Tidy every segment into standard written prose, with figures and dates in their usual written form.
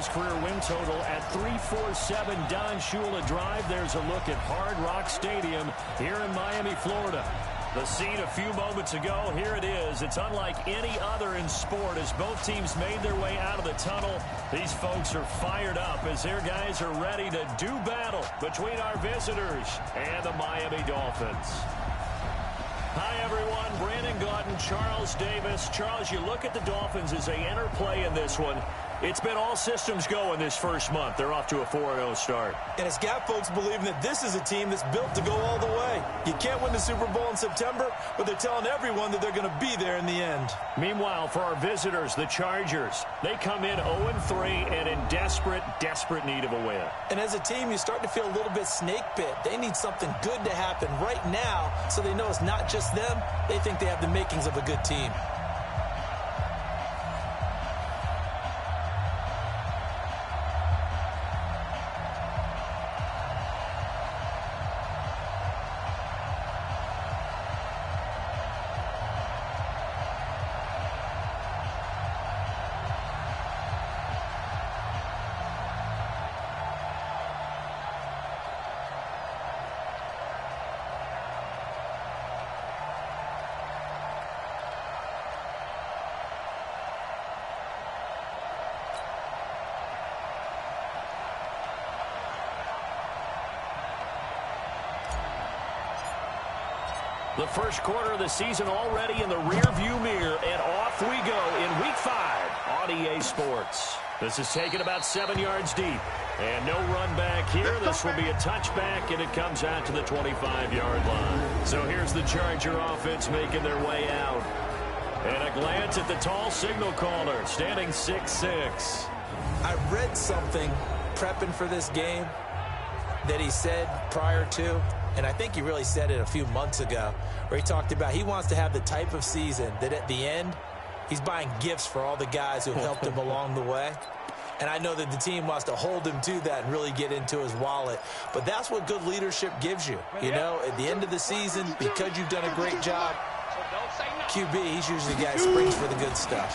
his career win total at 347. Don Shula Drive. There's a look at Hard Rock Stadium here in Miami, Florida. The scene a few moments ago, here it is. It's unlike any other in sport as both teams made their way out of the tunnel. These folks are fired up as their guys are ready to do battle between our visitors and the Miami Dolphins. Hi, everyone. Brandon Gaudin, Charles Davis. Charles, you look at the Dolphins as they enter play in this one. It's been all systems go in this first month. They're off to a 4-0 start. And it's got folks believing that this is a team that's built to go all the way. You can't win the Super Bowl in September, but they're telling everyone that they're going to be there in the end. Meanwhile, for our visitors, the Chargers, they come in 0-3 and in desperate need of a win. And as a team, you start to feel a little bit snake bit. They need something good to happen right now so they know it's not just them. They think they have the makings of a good team. The first quarter of the season already in the rearview mirror, and off we go in Week 5 on EA Sports. This is taken about 7 yards deep, and no run back here. This will be a touchback, and it comes out to the 25-yard line. So here's the Charger offense making their way out. And a glance at the tall signal caller, standing 6'6". I read something prepping for this game that he said prior to, and I think he really said it a few months ago, where he talked about he wants to have the type of season that at the end, he's buying gifts for all the guys who helped him along the way. And I know that the team wants to hold him to that and really get into his wallet. But that's what good leadership gives you. You know, at the end of the season, because you've done a great job, QB, he's usually the guy who springs for the good stuff.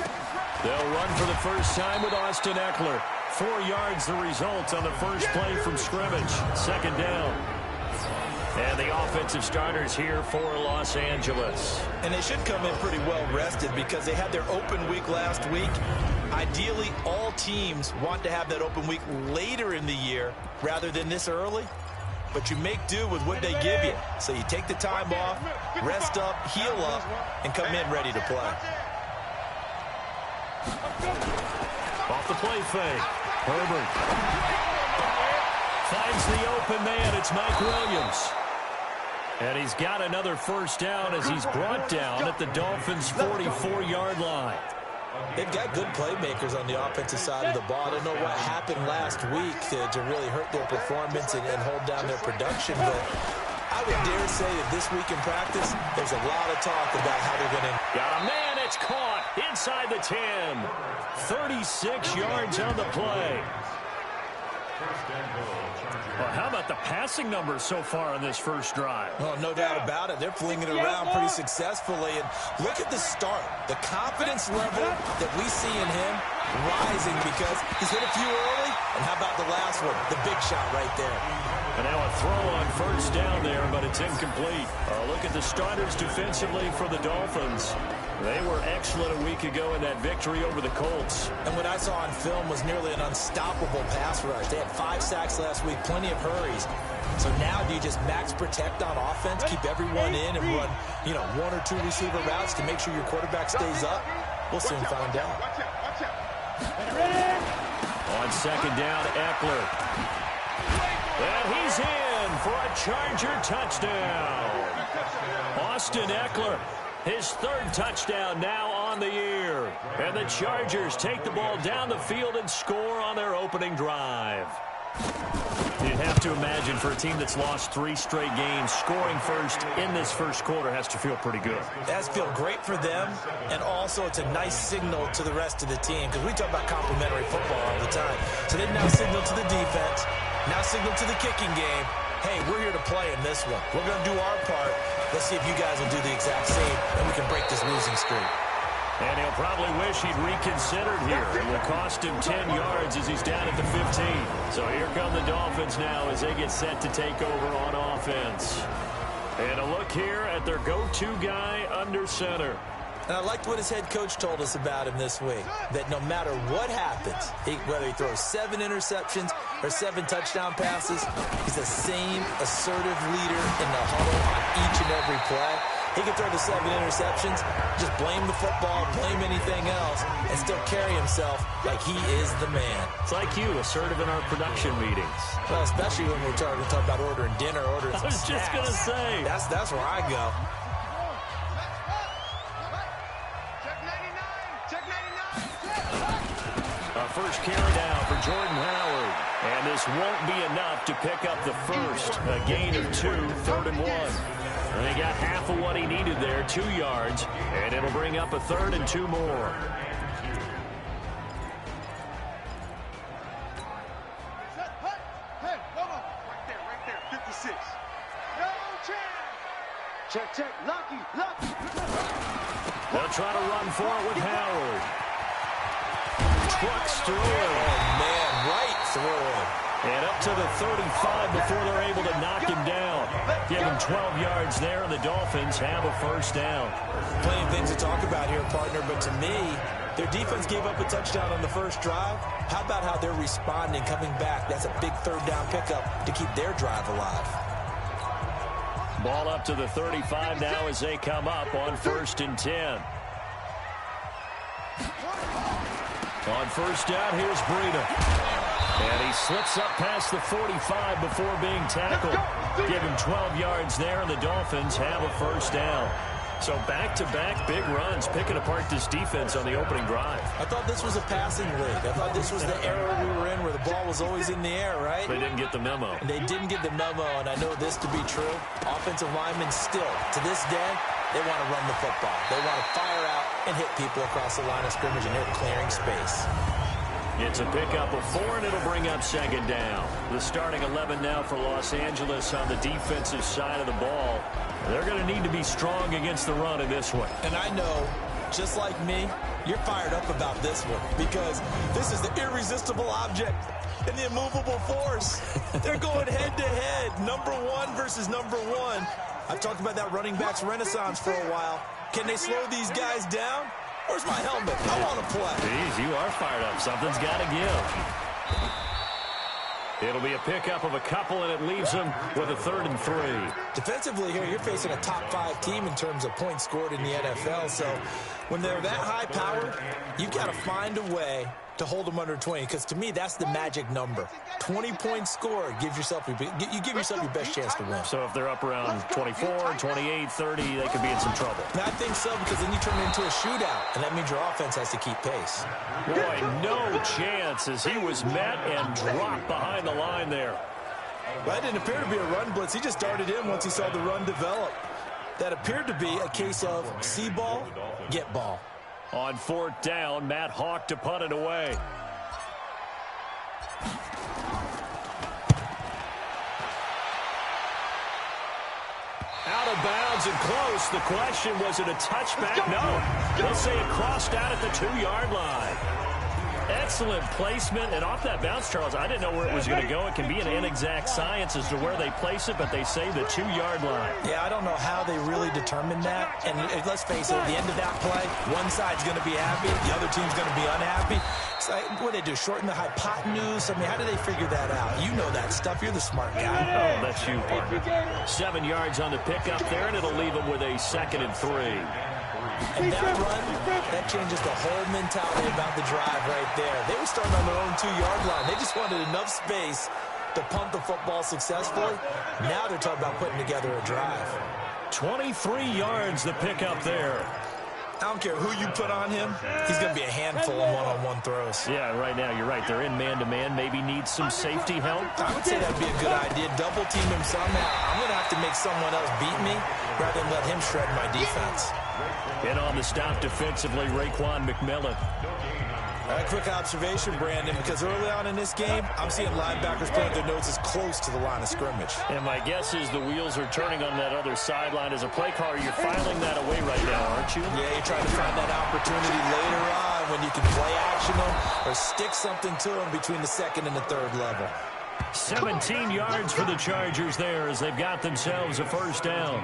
They'll run for the first time with Austin Eckler. 4 yards the result on the first play from scrimmage. Second down. And the offensive starters here for Los Angeles. And they should come in pretty well rested because they had their open week last week. Ideally, all teams want to have that open week later in the year rather than this early. But you make do with what they give you. So you take the time off, rest up, heal up, and come in ready to play. Off the play fake. Herbert finds the open man. It's Mike Williams. And he's got another first down as he's brought down at the Dolphins' 44-yard line. They've got good playmakers on the offensive side of the ball. I don't know what happened last week to really hurt their performance and hold down their production, but I would dare say that this week in practice, there's a lot of talk about how they're going to... Got a man, it's caught inside the 10. 36 yards on the play. Well, how about the passing numbers so far on this first drive? Oh, no doubt about it. They're flinging it around pretty successfully. And look at the start. The confidence level that we see in him rising because he's hit a few early. And how about the last one? The big shot right there. And now a throw on first down there, but it's incomplete. Look at the starters defensively for the Dolphins. They were excellent a week ago in that victory over the Colts. And what I saw on film was nearly an unstoppable pass rush. They had 5 sacks last week, plenty of hurries. So now do you just max protect on offense, keep everyone in and run, 1 or 2 receiver routes to make sure your quarterback stays up? We'll soon find out. On second down, Eckler. And he's in for a Charger touchdown. Austin Eckler. His 3rd touchdown now on the year. And the Chargers take the ball down the field and score on their opening drive. You'd have to imagine for a team that's lost 3 straight games, scoring first in this first quarter has to feel pretty good. It has to feel great for them, and also it's a nice signal to the rest of the team because we talk about complimentary football all the time. So they now signal to the defense, now signal to the kicking game. Hey, we're here to play in this one. We're going to do our part. Let's see if you guys will do the exact same, and we can break this losing streak. And he'll probably wish he'd reconsidered here. It will cost him 10 yards as he's down at the 15. So here come the Dolphins now as they get set to take over on offense. And a look here at their go-to guy under center. And I liked what his head coach told us about him this week, that no matter what happens, whether he throws 7 interceptions or 7 touchdown passes, he's the same assertive leader in the huddle on each and every play. He can throw the 7 interceptions, just blame the football, blame anything else, and still carry himself like he is the man. It's like you, assertive in our production meetings. Well, especially when we're talking about ordering dinner, ordering some snacks. I was just going to say. That's where I go. First carry down for Jordan Howard. And this won't be enough to pick up the first. A gain of 2, 3rd and 1. And he got half of what he needed there, 2 yards. And it'll bring up a 3rd and 2 more. Right there, 56. No chance. Check, lucky. They'll try to run for it with Howard. Trucks through it. Oh, man, right through it. And up to the 35 before they're able to knock him down. Give him 12 yards there, and the Dolphins have a first down. Plenty of things to talk about here, partner, but to me, their defense gave up a touchdown on the first drive. How about how they're responding, coming back? That's a big 3rd down pickup to keep their drive alive. Ball up to the 35 now as they come up on 1st and 10. On first down, here's Breida. And he slips up past the 45 before being tackled. Give him 12 yards there, and the Dolphins have a first down. So back-to-back big runs, picking apart this defense on the opening drive. I thought this was a passing league. I thought this was the era we were in where the ball was always in the air, right? They didn't get the memo. And they didn't get the memo, and I know this to be true. Offensive linemen still, to this day, they want to run the football. They want to fire out and hit people across the line of scrimmage, and they're clearing space. It's a pickup of 4, and it'll bring up 2nd down. The starting 11 now for Los Angeles on the defensive side of the ball. They're going to need to be strong against the run in this one. And I know, just like me, you're fired up about this one because this is the irresistible object and the immovable force. They're going head-to-head, number 1 versus number 1. I've talked about that running backs renaissance for a while. Can they slow these guys down? Where's my helmet? I want to play. Jeez, you are fired up. Something's got to give. It'll be a pickup of a couple, and it leaves them with a 3rd and 3. Defensively here, you're facing a top 5 team in terms of points scored in the NFL. So when they're that high-powered, you've got to find a way to hold them under 20, because to me, that's the magic number. 20 points scored gives yourself you give yourself your best chance to win. So if they're up around 24, 28, 30, they could be in some trouble. And I think so, because then you turn it into a shootout, and that means your offense has to keep pace. Boy, no chance as he was met and dropped behind the line there. Well, that didn't appear to be a run blitz. He just darted in once he saw the run develop. That appeared to be a case of see ball, get ball. On 4th down, Matt Hawk to punt it away. Out of bounds and close. The question, was it a touchback? No. They'll say it crossed out at the 2-yard line. Excellent placement, and off that bounce, Charles, I didn't know where it was going to go. It can be an inexact science as to where they place it, but they say the 2-yard line. Yeah, I don't know how they really determined that. And let's face it, at the end of that play, one side's going to be happy, the other team's going to be unhappy. So what do they do, shorten the hypotenuse? I mean, how do they figure that out? You know that stuff. You're the smart guy. Oh, that's you, partner. 7 yards on the pickup there, and it'll leave them with a 2nd and 3. And that run, that changes the whole mentality about the drive right there. They were starting on their own 2-yard line. They just wanted enough space to punt the football successfully. Now they're talking about putting together a drive. 23 yards the pickup there. I don't care who you put on him. He's going to be a handful of one-on-one throws. Yeah, right now, you're right. They're in man-to-man. Maybe need some safety help. I would say that would be a good idea. Double team him somehow. I'm going to have to make someone else beat me rather than let him shred my defense. And on the stop defensively, Raekwon McMillan. A quick observation, Brandon, because early on in this game, I'm seeing linebackers playing their noses close to the line of scrimmage. And my guess is the wheels are turning on that other sideline. As a play caller, you're filing that away right now, aren't you? Yeah, you're trying to find that opportunity later on when you can play action them or stick something to them between the second and the third level. 17 yards for the Chargers there as they've got themselves a first down.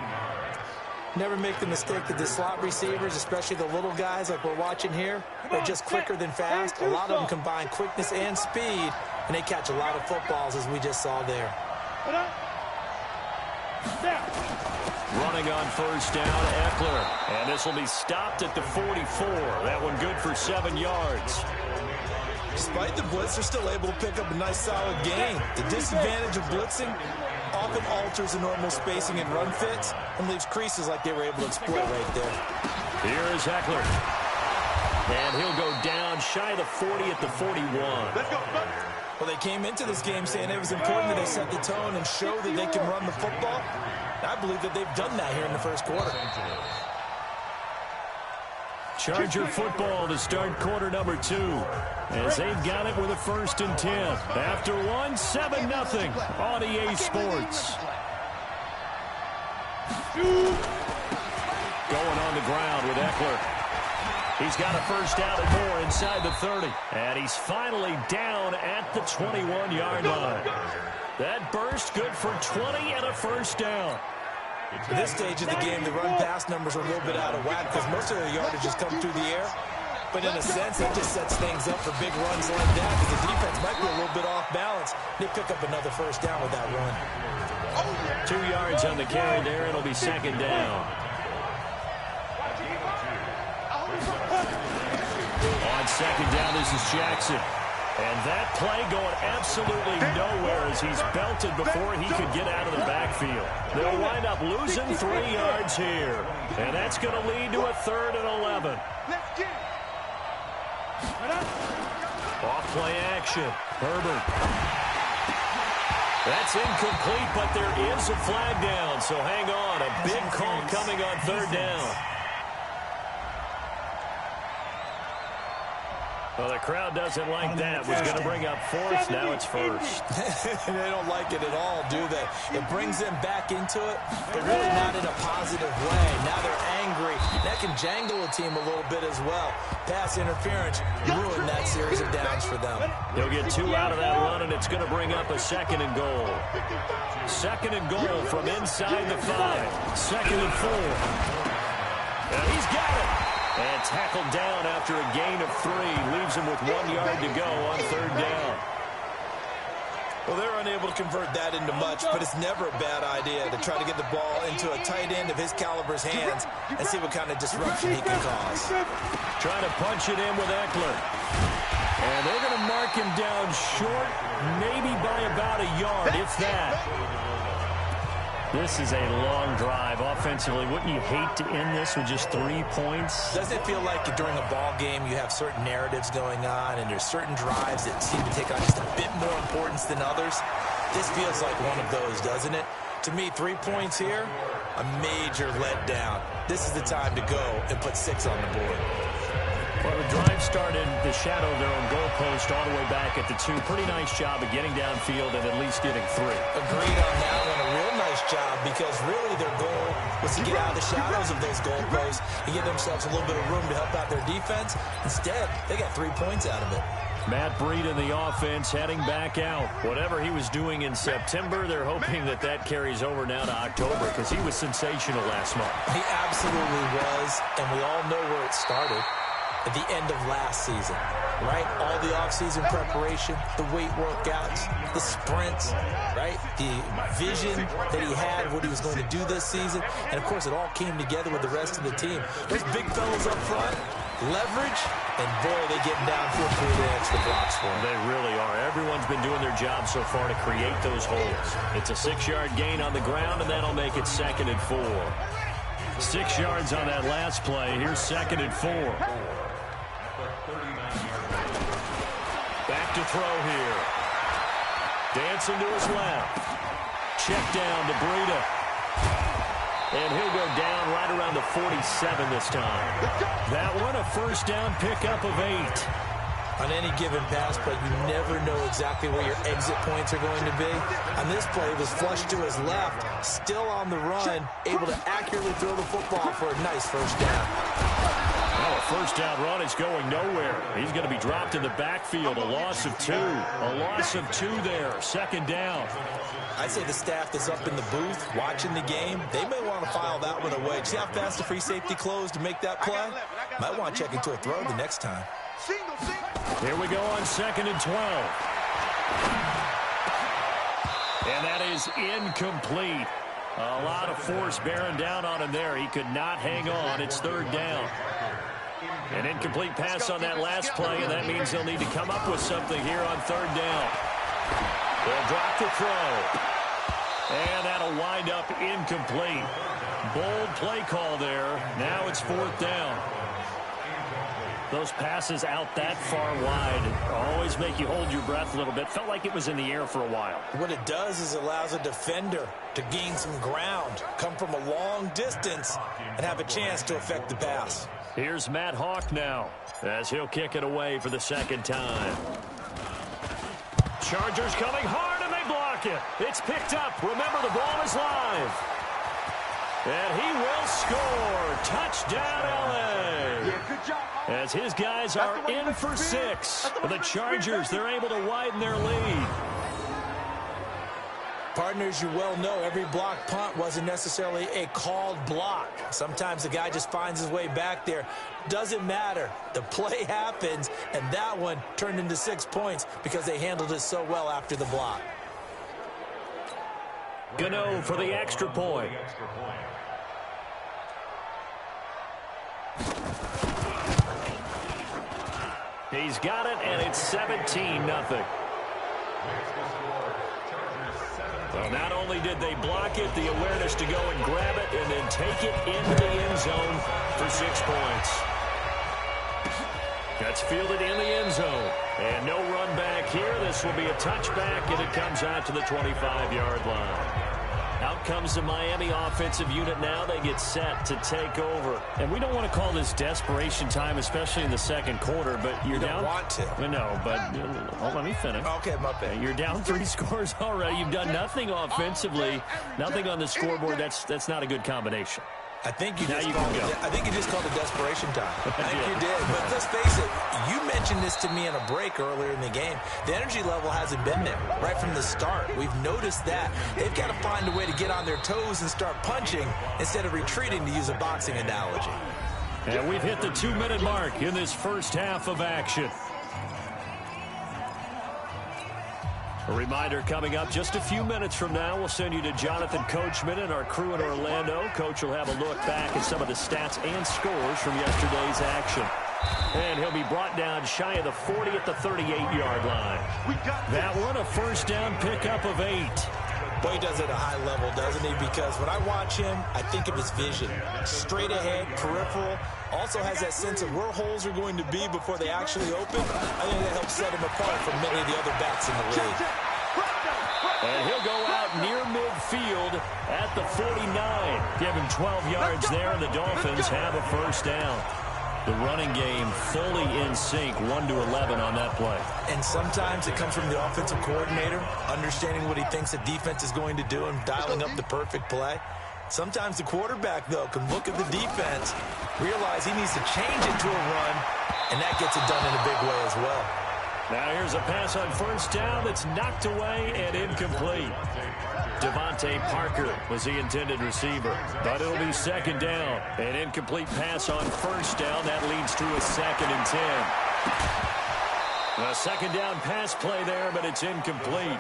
Never make the mistake that the slot receivers, especially the little guys like we're watching here, are just quicker than fast. A lot of them combine quickness and speed, and they catch a lot of footballs, as we just saw there. Running on first down, Eckler. And this will be stopped at the 44. That one good for 7 yards. Despite the blitz, they're still able to pick up a nice, solid gain. The disadvantage of blitzing often alters the normal spacing and run fits and leaves creases like they were able to exploit right there. Here is Eckler. And he'll go down shy of the 40 at the 41. Let's go. Well, they came into this game saying it was important that they set the tone and show that they can run the football. And I believe that they've done that here in the first quarter. Charger football to start quarter number 2. As they've got it with a 1st and 10. After 1, 7-0 on EA Sports. Going on the ground with Eckler. He's got a first down and more inside the 30. And he's finally down at the 21-yard line. That burst good for 20 and a first down. At this stage of the game, the run-pass numbers are a little bit out of whack because most of their yardage has come through the air. But in a sense, it just sets things up for big runs like that because the defense might be a little bit off balance. They pick up another first down with that run. 2 yards on the carry there. It'll be 2nd down. On 2nd down, this is Jackson. And that play going absolutely nowhere as he's belted before he could get out of the backfield. They'll wind up losing 3 yards here. And that's going to lead to a 3rd and 11. Off play action. Herbert. That's incomplete, but there is a flag down. So hang on. A big call coming on 3rd down. Well, the crowd doesn't like that. Was going to bring up 4th. Now it's 1st. They don't like it at all, do they? It brings them back into it, but really not in a positive way. Now they're angry. That can jangle a team a little bit as well. Pass interference ruined that series of downs for them. They'll get 2 out of that run, and it's going to bring up a 2nd and goal. 2nd and goal from inside the 5. 2nd and 4. And he's got it. And tackled down after a gain of 3. Leaves him with 1 yard to go on 3rd down. Well, they're unable to convert that into much, but it's never a bad idea to try to get the ball into a tight end of his caliber's hands and see what kind of disruption he can cause. Trying to punch it in with Eckler. And they're going to mark him down short, maybe by about a yard, if that. This is a long drive offensively. Wouldn't you hate to end this with just 3 points? Doesn't it feel like during a ball game you have certain narratives going on and there's certain drives that seem to take on just a bit more importance than others? This feels like one of those, doesn't it? To me, 3 points here, a major letdown. This is the time to go and put 6 on the board. Well, the drive started the shadow of their own goalpost all the way back at the 2. Pretty nice job of getting downfield and at least getting 3. Agreed on that one. A real nice job because really their goal was to get out of the shadows of those goalposts and give themselves a little bit of room to help out their defense. Instead, they got 3 points out of it. Matt Breed in the offense heading back out. Whatever he was doing in September, they're hoping that that carries over now to October because he was sensational last month. He absolutely was, and we all know where it started. At the end of last season, right? All the offseason preparation, the weight workouts, the sprints, right? The vision that he had of what he was going to do this season. And, of course, it all came together with the rest of the team. Those big fellas up front, leverage, and, boy, they getting downfield through the extra blocks for him. They really are. Everyone's been doing their job so far to create those holes. It's a 6-yard gain on the ground, and that'll make it 2nd and 4. 6 yards on that last play. Here's 2nd and 4. Back to throw here. Dancing to his left. Check down to Breida. And he'll go down right around the 47 this time. That one, a first down pickup of 8. On any given pass play, you never know exactly where your exit points are going to be. On this play, it was flushed to his left, still on the run, able to accurately throw the football for a nice first down. Well, a first down run is going nowhere. He's going to be dropped in the backfield. A loss of 2. A loss of 2 there. Second down. I'd say the staff that's up in the booth watching the game, they may want to file that one away. See how fast the free safety closed to make that play? Might want to check into a throw the next time. Here we go on 2nd and 12. And that is incomplete. A lot of force bearing down on him there. He could not hang on. It's 3rd down. An incomplete pass on that last play, and that means they'll need to come up with something here on 3rd down. They'll drop the throw. And that'll wind up incomplete. Bold play call there. Now it's 4th down. Those passes out that far wide always make you hold your breath a little bit. Felt like it was in the air for a while. What it does is allows a defender to gain some ground, come from a long distance, and have a chance to affect the pass. Here's Matt Hawk now as he'll kick it away for the 2nd time. Chargers coming hard, and they block it. It's picked up. Remember, the ball is live. And he will score. Touchdown, L.A. Yeah, good job. As his guys are in for 6. For the Chargers, they're able to widen their lead. Partners, you well know every block punt wasn't necessarily a called block. Sometimes the guy just finds his way back there. Doesn't matter. The play happens, and that one turned into 6 points because they handled it so well after the block. Gano for the extra point. He's got it, and it's 17-0. Well, not only did they block it, the awareness to go and grab it and then take it into the end zone for 6 points. That's fielded in the end zone. And no run back here. This will be a touchback, and it comes out to the 25-yard line. Out comes the Miami offensive unit now. They get set to take over. And we don't want to call this desperation time, especially in the 2nd quarter, but you're down. You don't want to. No, but let me finish. Okay, my bad. You're down 3 scores already. You've done nothing offensively, nothing on the scoreboard. That's not a good combination. I think you just called it desperation time. I think you did. But let's face it, you mentioned this to me in a break earlier in the game. The energy level hasn't been there right from the start. We've noticed that. They've got to find a way to get on their toes and start punching instead of retreating, to use a boxing analogy. And we've hit the 2-minute mark in this first half of action. A reminder coming up just a few minutes from now. We'll send you to Jonathan Coachman and our crew in Orlando. Coach will have a look back at some of the stats and scores from yesterday's action. And he'll be brought down shy of the 40 at the 38-yard line. That one, a first down pickup of 8. Boy, he does it at a high level, doesn't he? Because when I watch him, I think of his vision. Straight ahead, peripheral. Also has that sense of where holes are going to be before they actually open. I think that helps set him apart from many of the other backs in the league. And he'll go out near midfield at the 49. Give him 12 yards there, and the Dolphins have a first down. The running game fully in sync, 1-11 on that play. And sometimes it comes from the offensive coordinator, understanding what he thinks the defense is going to do and dialing up the perfect play. Sometimes the quarterback, though, can look at the defense, realize he needs to change it to a run, and that gets it done in a big way as well. Now here's a pass on first down that's knocked away and incomplete. Devontae Parker was the intended receiver, but it'll be second down. An incomplete pass on first down. That leads to a 2nd and 10. A second down pass play there, but it's incomplete.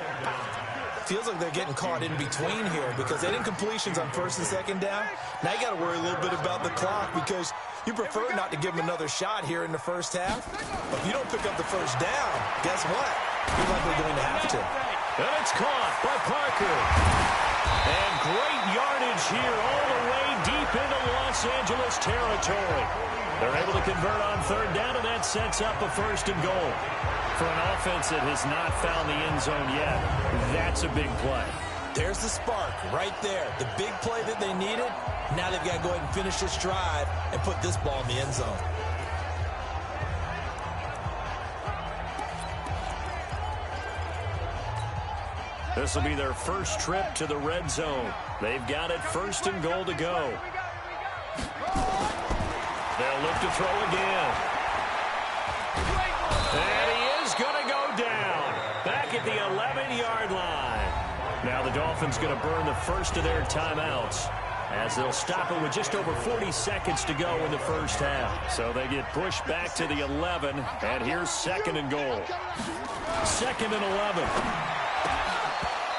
Feels like they're getting caught in between here because they didn't completions on first and second down. Now you got to worry a little bit about the clock because you prefer not to give them another shot here in the first half. But if you don't pick up the first down, guess what? You're likely going to have to. And it's caught by Parker. And great yardage here all the way deep into Los Angeles territory. They're able to convert on third down, and that sets up a 1st and goal. For an offense that has not found the end zone yet, that's a big play. There's the spark right there. The big play that they needed. Now they've got to go ahead and finish this drive and put this ball in the end zone. This will be their first trip to the red zone. They've got it 1st and goal to go. They'll look to throw again. And he is going to go down. Back at the 11-yard line. Now the Dolphins going to burn the first of their timeouts, as they'll stop it with just over 40 seconds to go in the first half. So they get pushed back to the 11, and here's 2nd and goal. 2nd and 11.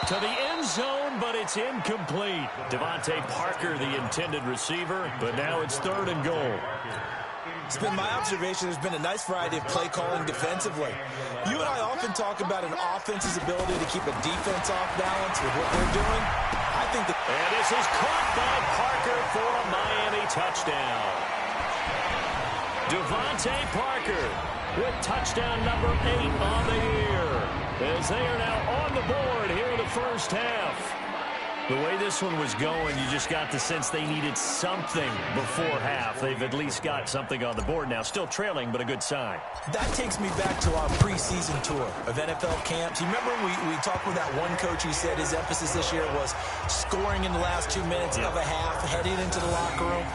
To the end zone, but it's incomplete. Devontae Parker, the intended receiver, but now it's 3rd and goal. It's been my observation there's been a nice variety of play calling defensively. You and I often talk about an offense's ability to keep a defense off balance with what they're doing. I think that... And this is caught by Parker for a Miami touchdown. Devontae Parker with touchdown number 8 on the year, as they are now on the board here in the first half. The way this one was going, you just got the sense they needed something before half. They've at least got something on the board now. Still trailing, but a good sign. That takes me back to our preseason tour of NFL camps. You remember we talked with that one coach who said his emphasis this year was scoring in the last 2 minutes of a half, heading into the locker room.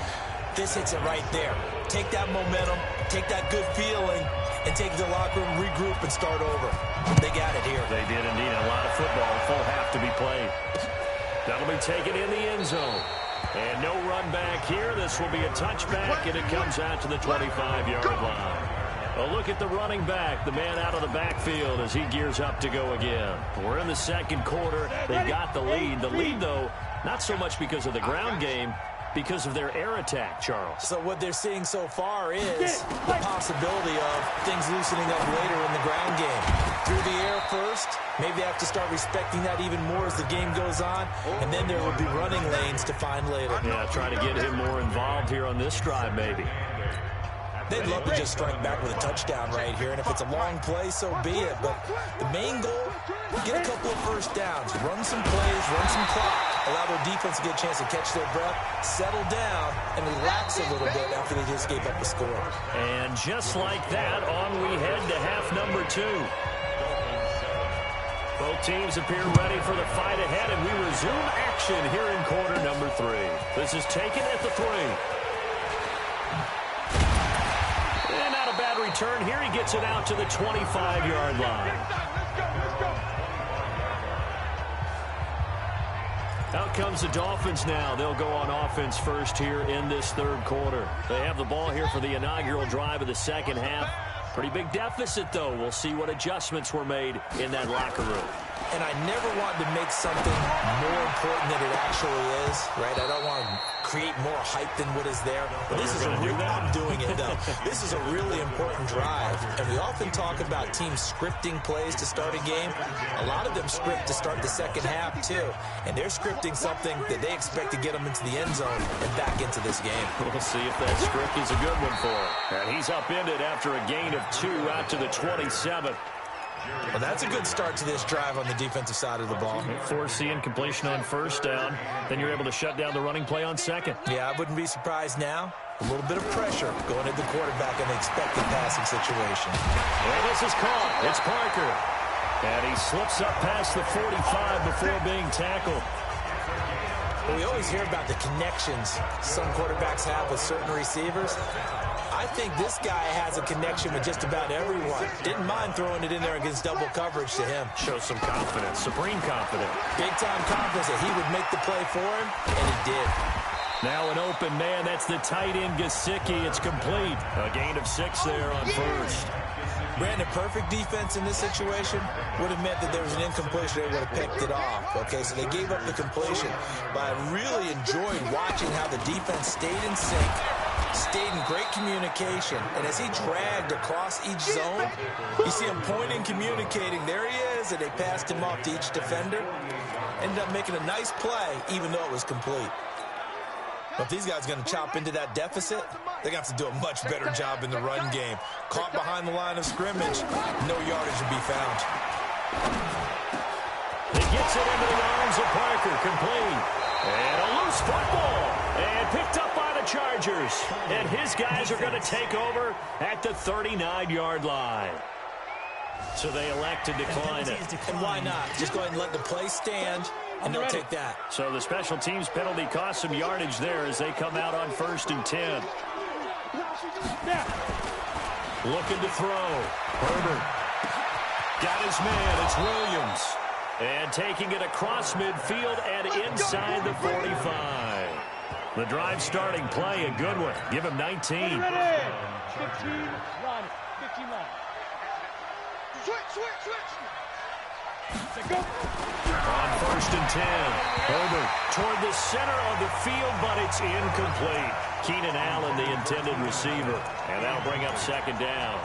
This hits it right there. Take that momentum, take that good feeling, and take the locker room, regroup, and start over. They got it here. They did indeed. A lot of football, full half to be played. That'll be taken in the end zone. And no run back here. This will be a touchback, and it comes out to the 25-yard line. A look at the running back, the man out of the backfield as he gears up to go again. We're in the 2nd quarter. They've got the lead. The lead, though, not so much because of the ground game, because of their air attack, Charles. So what they're seeing so far is the possibility of things loosening up later in the ground game. Through the air first, maybe they have to start respecting that even more as the game goes on, and then there will be running lanes to find later. Yeah, trying to get him more involved here on this drive, maybe. They'd love to just strike back with a touchdown right here, and if it's a long play, so be it. But the main goal, get a couple of first downs, run some plays, run some clock, allow their defense to get a chance to catch their breath, settle down, and relax a little bit after they just gave up a score. And just like that, on we head to half number 2. Both teams appear ready for the fight ahead, and we resume action here in quarter number 3. This is taken at the 3. And not a bad return here. He gets it out to the 25-yard line. Out comes the Dolphins now. They'll go on offense first here in this 3rd quarter. They have the ball here for the inaugural drive of the 2nd half. Pretty big deficit, though. We'll see what adjustments were made in that locker room. And I never want to make something more important than it actually is, right? I don't want to create more hype than what is there. But this is I'm doing it, though. This is a really important drive. And we often talk about teams scripting plays to start a game. A lot of them script to start the 2nd half, too. And they're scripting something that they expect to get them into the end zone and back into this game. We'll see if that script is a good one for him. And he's upended after a gain of 2 out to the 27. Well, that's a good start to this drive on the defensive side of the ball. Force the incompletion on first down. Then you're able to shut down the running play on 2nd. Yeah, I wouldn't be surprised now. A little bit of pressure going at the quarterback in the expected passing situation. And this is caught. It's Parker. And he slips up past the 45 before being tackled. Well, we always hear about the connections some quarterbacks have with certain receivers. I think this guy has a connection with just about everyone. Didn't mind throwing it in there against double coverage to him. Shows some confidence, supreme confidence. Big-time confidence that he would make the play for him, and he did. Now an open man. That's the tight end, Gesicki. It's complete. A gain of 6 there on first. Brandon, perfect defense in this situation would have meant that there was an incompletion. They would have picked it off. Okay, so they gave up the completion. But I really enjoyed watching how the defense stayed in sync, stayed in great communication. And as he dragged across each zone, you see him pointing, communicating. There he is, and they passed him off to each defender. Ended up making a nice play, even though it was complete. But if these guys are going to chop into that deficit, they're going to have to do a much better job in the run game. Caught behind the line of scrimmage, no yardage to be found. He gets it into the arms of Parker, complete. And a loose football. And picked up by the Chargers. And his guys are going to take over at the 39-yard line. So they elect to decline it. And why not? Just go ahead and let the play stand, and they'll take that. So the special teams penalty cost some yardage there as they come out on 1st and 10. Looking to throw. Herbert. Got his man. It's Williams. And taking it across midfield and inside the 45. The drive starting play, a good one. Give him 19. 15 line. 15 line. Switch. Go. On 1st and 10. Herbert toward the center of the field, but it's incomplete. Keenan Allen, the intended receiver. And that'll bring up 2nd down.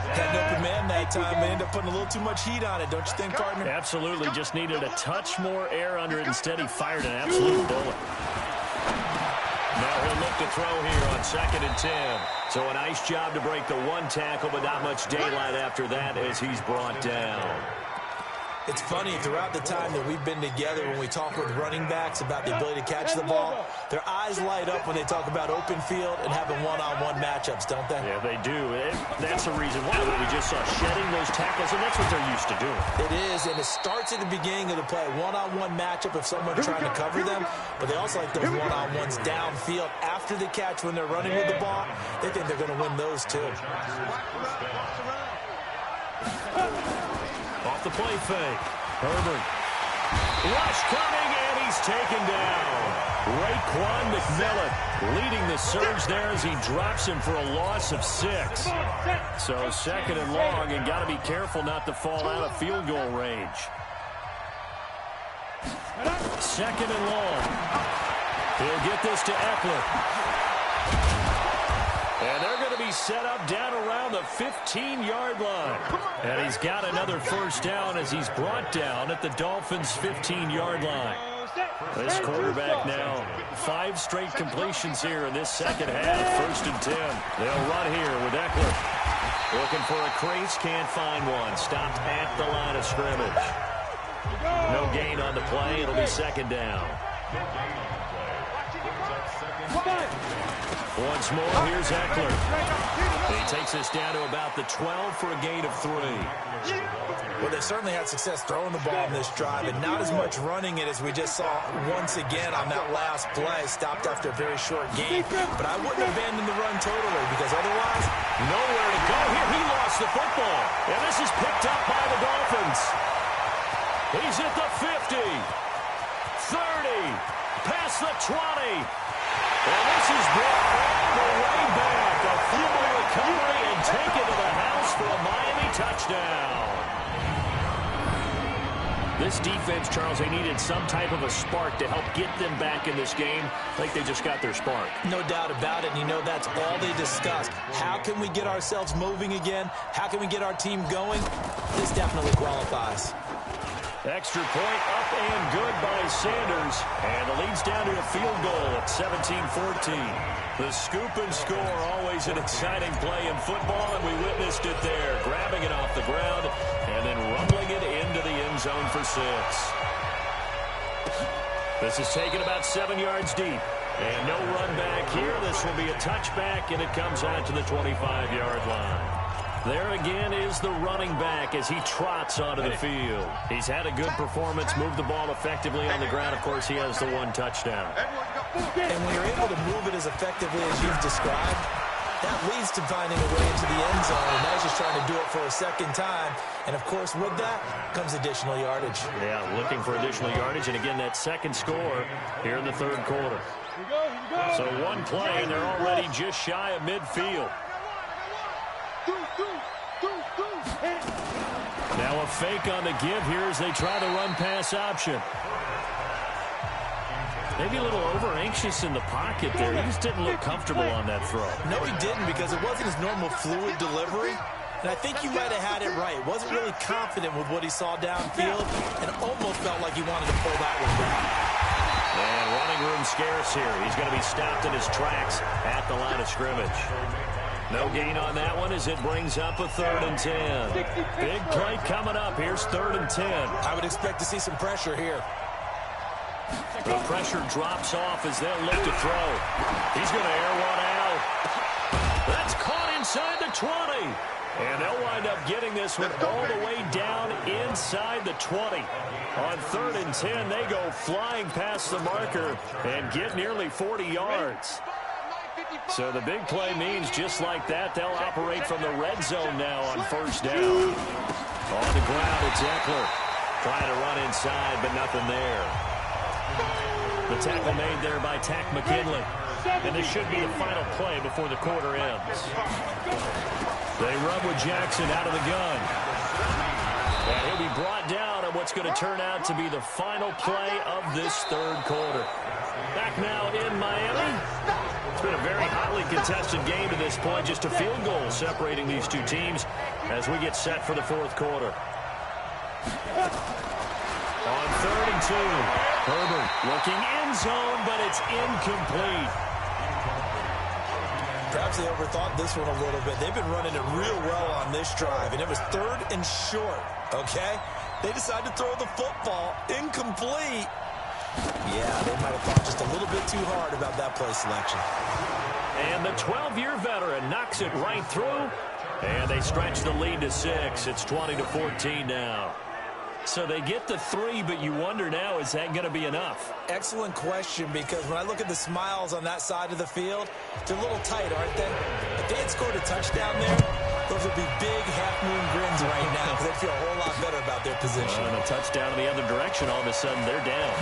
Had an open man that time. They ended up putting a little too much heat on it, don't you think, partner? Absolutely. Just needed a touch more air under it. Instead, he fired an absolute bullet. Now he'll look to throw here on 2nd and 10. So a nice job to break the 1 tackle, but not much daylight after that as he's brought down. It's funny, throughout the time that we've been together, when we talk with running backs about the ability to catch the ball, their eyes light up when they talk about open field and having one-on-one matchups, don't they? Yeah, they do. That's the reason why we just saw shedding those tackles, and that's what they're used to doing. It is, and it starts at the beginning of the play. One-on-one matchup if someone's trying to cover them, but they also like those one-on-ones downfield after the catch when they're running with the ball. They think they're going to win those, too. Off the play fake. Herbert. Rush coming, and he's taken down. Raekwon McMillan leading the surge there as he drops him for a loss of 6. So 2nd and long, and got to be careful not to fall out of field goal range. 2nd and long. He'll get this to Eckler. And they're going to be set up down around the 15-yard line. And he's got another 1st down as he's brought down at the Dolphins' 15-yard line. This quarterback now, 5 straight completions here in this 2nd half. 1st and 10. They'll run here with Eckler. Looking for a crease, can't find one. Stopped at the line of scrimmage. No gain on the play. It'll be 2nd down. Once more, here's Eckler. He takes us down to about the 12 for a gain of 3. Well, they certainly had success throwing the ball in this drive, and not as much running it as we just saw once again on that last play. Stopped after a very short game. But I wouldn't abandon the run totally, because otherwise, nowhere to go here. He lost the football. And this is picked up by the Dolphins. He's at the 50. 30. Past the 20. And this is brought all the way back. A fumble recovery and taken to the house for a Miami touchdown. This defense, Charles, they needed some type of a spark to help get them back in this game. I think they just got their spark. No doubt about it. And you know, that's all they discussed. How can we get ourselves moving again? How can we get our team going? This definitely qualifies. Extra point up and good by Sanders. And the lead's down to a field goal at 17-14. The scoop and score, always an exciting play in football, and we witnessed it there. Grabbing it off the ground and then rumbling it into the end zone for 6. This is taken about 7 yards deep. And no run back here. This will be a touchback, and it comes out to the 25-yard line. There again is the running back as he trots onto the field. He's had a good performance, moved the ball effectively on the ground. Of course, he has the 1 touchdown. And when you're able to move it as effectively as you've described, that leads to finding a way into the end zone. And now he's just trying to do it for a 2nd time. And, of course, with that comes additional yardage. Yeah, looking for additional yardage. And, again, that 2nd score here in the 3rd quarter. So 1 play, and they're already just shy of midfield. Now a fake on the give here as they try the run-pass option. Maybe a little over-anxious in the pocket there. He just didn't look comfortable on that throw. No, he didn't, because it wasn't his normal fluid delivery. And I think you might have had it right. Wasn't really confident with what he saw downfield and almost felt like he wanted to pull that one back. And running room scarce here. He's going to be stopped in his tracks at the line of scrimmage. No gain on that one as it brings up a 3rd and 10. Big play coming up. Here's 3rd and 10. I would expect to see some pressure here. The pressure drops off as they'll look to throw. He's going to air one out. That's caught inside the 20. And they'll wind up getting this one all the way down inside the 20. On 3rd and 10, they go flying past the marker and get nearly 40 yards. So the big play means just like that, they'll operate from the red zone now on 1st down. On the ground, it's Eckler trying to run inside, but nothing there. The tackle made there by Tack McKinley. And this should be the final play before the quarter ends. They run with Jackson out of the gun. And he'll be brought down on what's going to turn out to be the final play of this 3rd quarter. Back now in Miami. It's been a very hotly contested game to this point. Just a field goal separating these two teams as we get set for the 4th quarter. On 3rd and 2, Herbert looking end zone, but it's incomplete. Perhaps they overthought this one a little bit. They've been running it real well on this drive, and it was 3rd and short, okay? They decided to throw the football incomplete. Yeah, they might have thought just a little bit too hard about that play selection. And the 12-year veteran knocks it right through, and they stretch the lead to 6. It's 20-14 now. So they get the 3, but you wonder now, is that going to be enough? Excellent question, because when I look at the smiles on that side of the field, they're a little tight, aren't they? If they had scored a touchdown there, those would be big half-moon grins right now, because they'd feel a whole lot better about their position. And a touchdown in the other direction, all of a sudden they're down.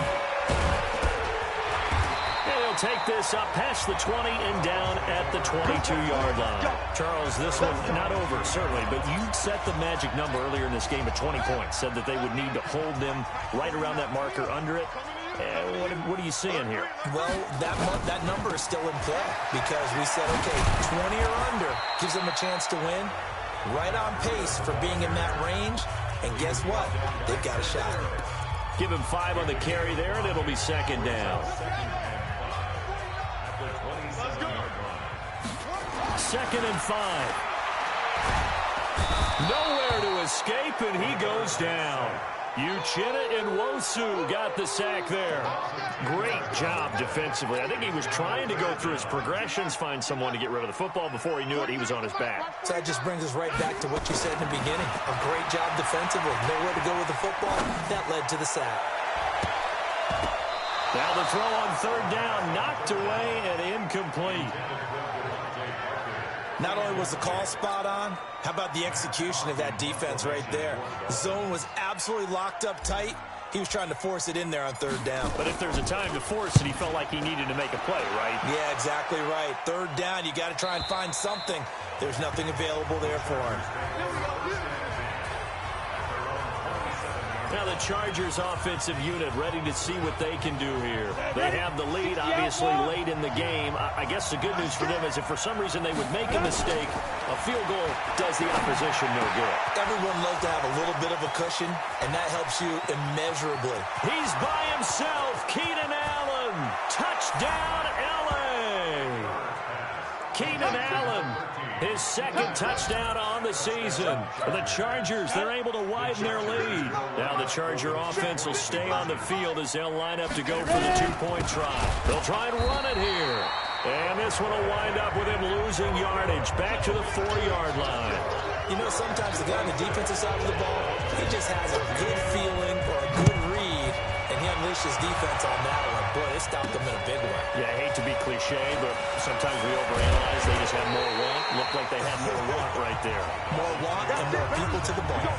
And they'll take this up past the 20 and down at the 22-yard line. Charles, this one not over, certainly, but you set the magic number earlier in this game at 20 points, said that they would need to hold them right around that marker under it. What are you seeing here? Well, that number is still in play because we said, okay, 20 or under gives them a chance to win. Right on pace for being in that range. And guess what? They've got a shot. Give him 5 on the carry there, and it'll be 2nd down. 2nd and 5. Nowhere to escape, and he goes down. Uchenna Nwosu got the sack there. Great job defensively. I think he was trying to go through his progressions, find someone to get rid of the football. Before he knew it, he was on his back. So that just brings us right back to what you said in the beginning. A great job defensively. Nowhere to go with the football. That led to the sack. Now the throw on 3rd down, knocked away and incomplete. Not only was the call spot on, how about the execution of that defense right there? Zone was absolutely locked up tight. He was trying to force it in there on 3rd down. But if there's a time to force it, he felt like he needed to make a play, right? Yeah, exactly right. 3rd down, you got to try and find something. There's nothing available there for him. Now the Chargers offensive unit ready to see what they can do here. They have the lead, obviously, late in the game. I guess the good news for them is if for some reason they would make a mistake, a field goal does the opposition no good. Everyone loves to have a little bit of a cushion, and that helps you immeasurably. He's by himself. Keenan Allen. Touchdown, L.A. Keenan Allen. His 2nd touchdown on the season. The Chargers, they're able to widen their lead. Now the Charger offense will stay on the field as they'll line up to go for the 2-point try. They'll try and run it here. And this one will wind up with him losing yardage back to the 4-yard line. You know, sometimes the guy on the defensive side of the ball, he just has a good feeling or a good read, and he unleashed his defense on that one. Boy, they stopped him in a big way. Yeah, I hate to be cliche, but sometimes we overanalyze. They just have more want. Looked like they had more want right there. More want and more people to the ball.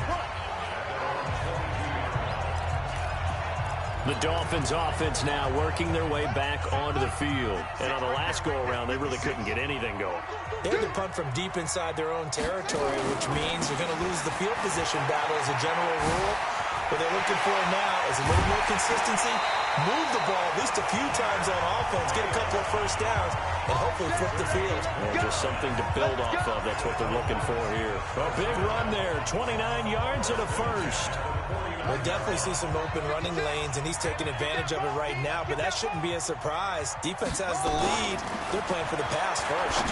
The Dolphins offense now working their way back onto the field. And on the last go-around, they really couldn't get anything going. They had to punt from deep inside their own territory, which means you're going to lose the field position battle as a general rule. What they're looking for now is a little more consistency, move the ball at least a few times on offense, get a couple of 1st downs, and hopefully flip the field. Well, just something to build off of. That's what they're looking for here. A big run there, 29 yards and a 1st. We'll definitely see some open running lanes, and he's taking advantage of it right now, but that shouldn't be a surprise. Defense has the lead. They're playing for the pass first.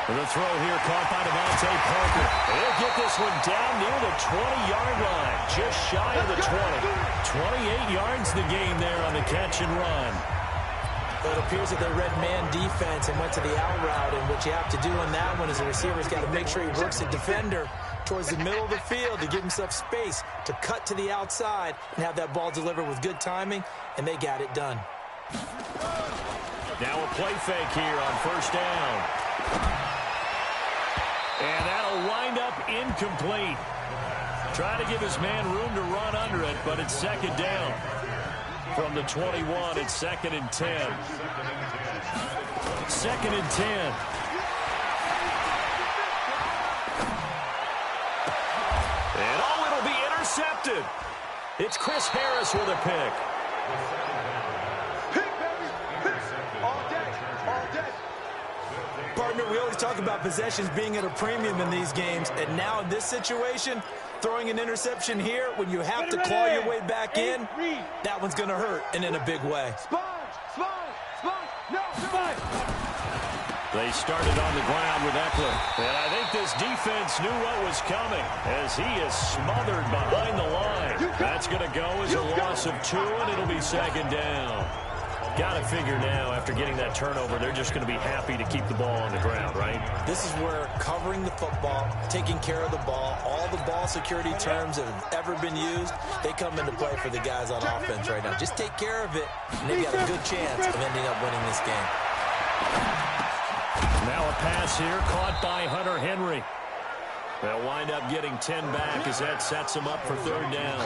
The throw here caught by Devontae Parker. They'll get this one down near the 20-yard line, just shy of the 20. 28 yards the game there on the catch and run. Well, it appears that they read man defense and went to the out route, and what you have to do on that one is the receiver's got to make sure he works the defender towards the middle of the field to give himself space to cut to the outside and have that ball delivered with good timing, and they got it done. Now a play fake here on first down. And that'll wind up incomplete. Trying to give his man room to run under it, but it's second down. From the 21, it's 2nd and 10. 2nd and 10. And it'll be intercepted. It's Chris Harris with a pick. Pick, baby. Pick. All day. All day. Partner, we always talk about possessions being at a premium in these games, and now in this situation, throwing an interception here when you have to claw your way back in, that one's going to hurt, and in a big way. Sponge. No, sponge. They started on the ground with Eckler. And I think this defense knew what was coming as he is smothered behind the line. That's going to go as a loss of 2, and it'll be second down. Got to figure now, after getting that turnover, they're just going to be happy to keep the ball on the ground, right? This is where covering the football, taking care of the ball, all the ball security terms that have ever been used, they come into play for the guys on offense right now. Just take care of it, and they've got a good chance of ending up winning this game. Now a pass here caught by Hunter Henry. They'll wind up getting 10 back as that sets them up for third down.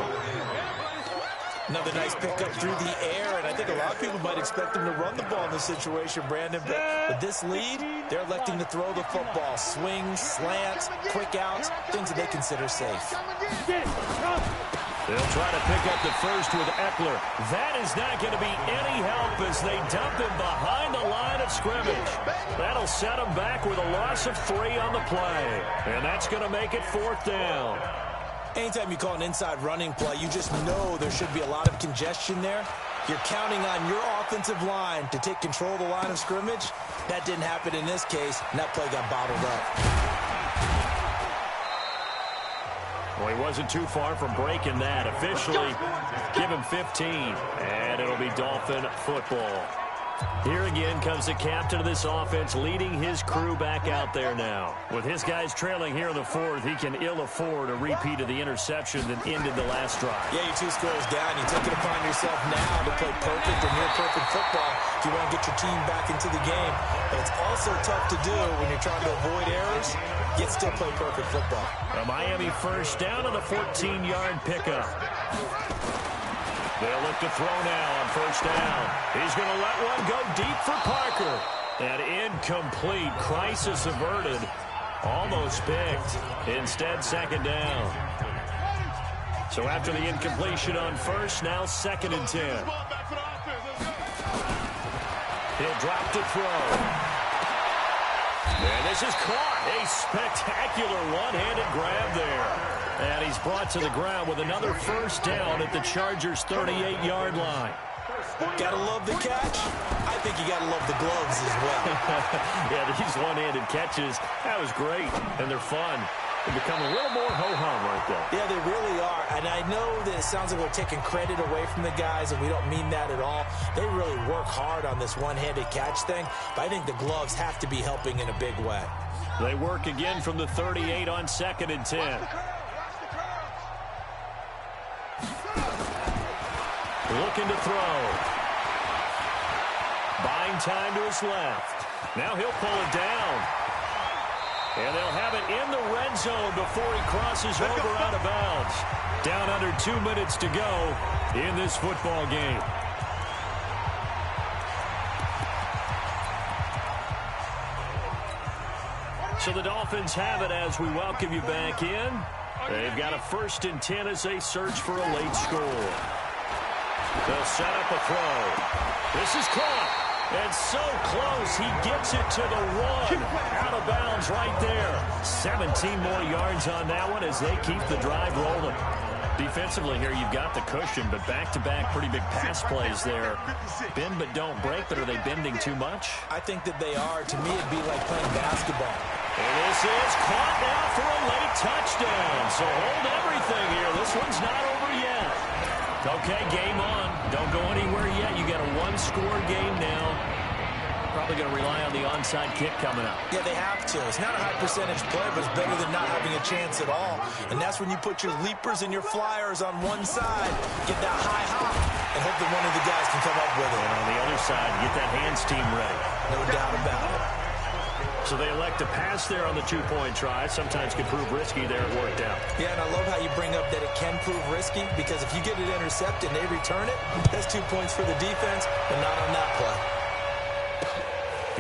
Another nice pickup through the air, and I think a lot of people might expect them to run the ball in this situation, Brandon. But with this lead, they're electing to throw the football. Swings, slants, quick outs, things that they consider safe. They'll try to pick up the first with Eckler. That is not going to be any help as they dump him behind the line of scrimmage. That'll set him back with a loss of 3 on the play. And that's going to make it 4th down. Anytime you call an inside running play, you just know there should be a lot of congestion there. You're counting on your offensive line to take control of the line of scrimmage. That didn't happen in this case, and that play got bottled up. Well, he wasn't too far from breaking that. Officially, give him 15, and it'll be Dolphin football. Here again comes the captain of this offense, leading his crew back out there now. With his guys trailing here in the 4th, he can ill afford a repeat of the interception that ended the last drive. Yeah, you're 2 scores down. You take it upon yourself now to play perfect or near-perfect football if you want to get your team back into the game. But it's also tough to do when you're trying to avoid errors, yet still play perfect football. A Miami first down on a 14-yard pickup. They'll look to throw now on first down. He's going to let one go deep for Parker. And incomplete. Crisis averted. Almost picked. Instead, second down. So after the incompletion on first, now 2nd and 10. He'll drop to throw. And this is caught. A spectacular one-handed grab there. And he's brought to the ground with another first down at the Chargers' 38-yard line. Gotta love the catch. I think you gotta love the gloves as well. Yeah, these one-handed catches, that was great, and they're fun. They become a little more ho-hum right there. Yeah, they really are. And I know that it sounds like we're taking credit away from the guys, and we don't mean that at all. They really work hard on this one-handed catch thing, but I think the gloves have to be helping in a big way. They work again from the 38 on 2nd and 10. Looking to throw. Buying time to his left. Now he'll pull it down. And they'll have it in the red zone before he crosses over out of bounds. Down under 2 minutes to go in this football game. So the Dolphins have it as we welcome you back in. They've got a 1st and 10 as they search for a late score. They'll set up a throw. This is caught. And so close, he gets it to the 1. Out of bounds right there. 17 more yards on that one as they keep the drive rolling. Defensively here, you've got the cushion, but back-to-back pretty big pass plays there. Bend but don't break, but are they bending too much? I think that they are. To me, it'd be like playing basketball. And this is caught now for a late touchdown. So hold everything here. This one's not over yet. Okay, game on. Don't go anywhere yet. You got a one-score game now. Probably going to rely on the onside kick coming up. Yeah, they have to. It's not a high percentage play, but it's better than not having a chance at all. And that's when you put your leapers and your flyers on one side, get that high hop, and hope that one of the guys can come up with it. And on the other side, get that hands team ready. No doubt about it. So they elect to pass there on the two-point try. Sometimes can prove risky there. It worked out. Yeah, and I love how you bring up that it can prove risky, because if you get it intercepted and they return it, that's 2 points for the defense, but not on that play.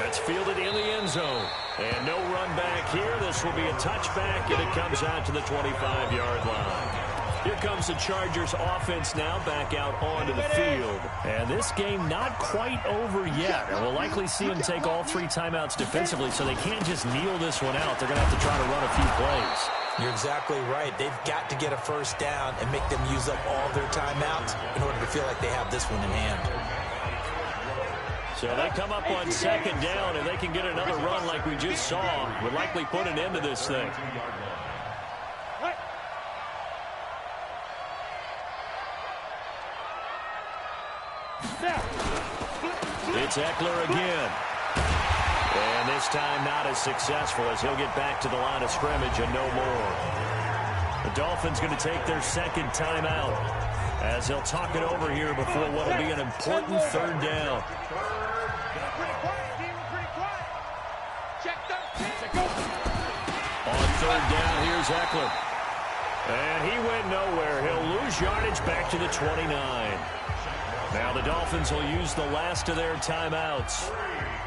Gets fielded in the end zone. And no run back here. This will be a touchback, and it comes out to the 25-yard line. Here comes the Chargers offense now back out onto the field. And this game not quite over yet. And we'll likely see them take all 3 timeouts defensively, so they can't just kneel this one out. They're going to have to try to run a few plays. You're exactly right. They've got to get a first down and make them use up all their timeouts in order to feel like they have this one in hand. So they come up on second down, and they can get another run like we just saw. Would likely put an end to this thing. It's Eckler again. And this time not as successful, as he'll get back to the line of scrimmage and no more. The Dolphins going to take their second timeout, as they'll talk it over here before what will be an important third down. On third down, here's Eckler. And he went nowhere. He'll lose yardage back to the 29. Now the Dolphins will use the last of their timeouts,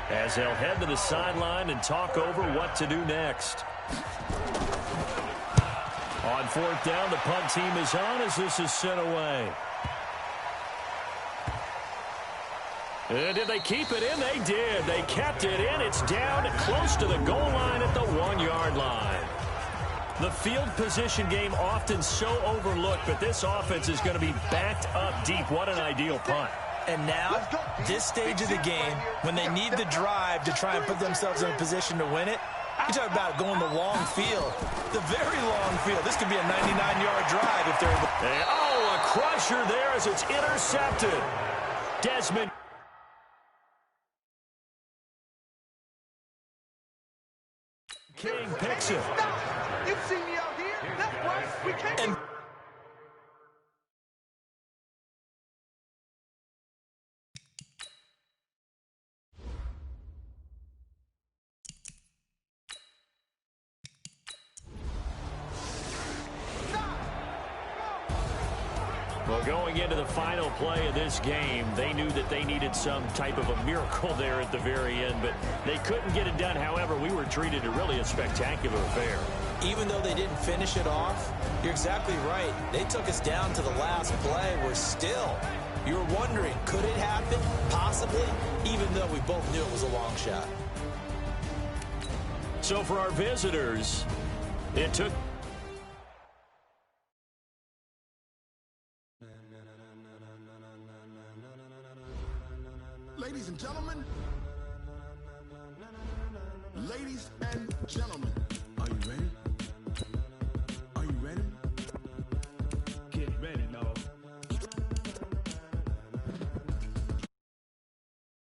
as they'll head to the sideline and talk over what to do next. On fourth down, the punt team is on as this is sent away. And did they keep it in? They did. They kept it in. It's down close to the goal line at the 1-yard line. The field position game often so overlooked, but this offense is going to be backed up deep. What an ideal punt. And now, this stage of the game, when they need the drive to try and put themselves in a position to win it, you talk about going the long field, the very long field. This could be a 99-yard drive if they're... Oh, a crusher there as it's intercepted. Desmond. King picks it. You see me out here? That's right. We can't. Well, going into the final play of this game, they knew that they needed some type of a miracle there at the very end, but they couldn't get it done. However, we were treated to really a spectacular affair. Even though they didn't finish it off, you're exactly right. They took us down to the last play. We're still, you were wondering, could it happen? Possibly, even though we both knew it was a long shot. So for our visitors, it took... Ladies and gentlemen, ladies and gentlemen.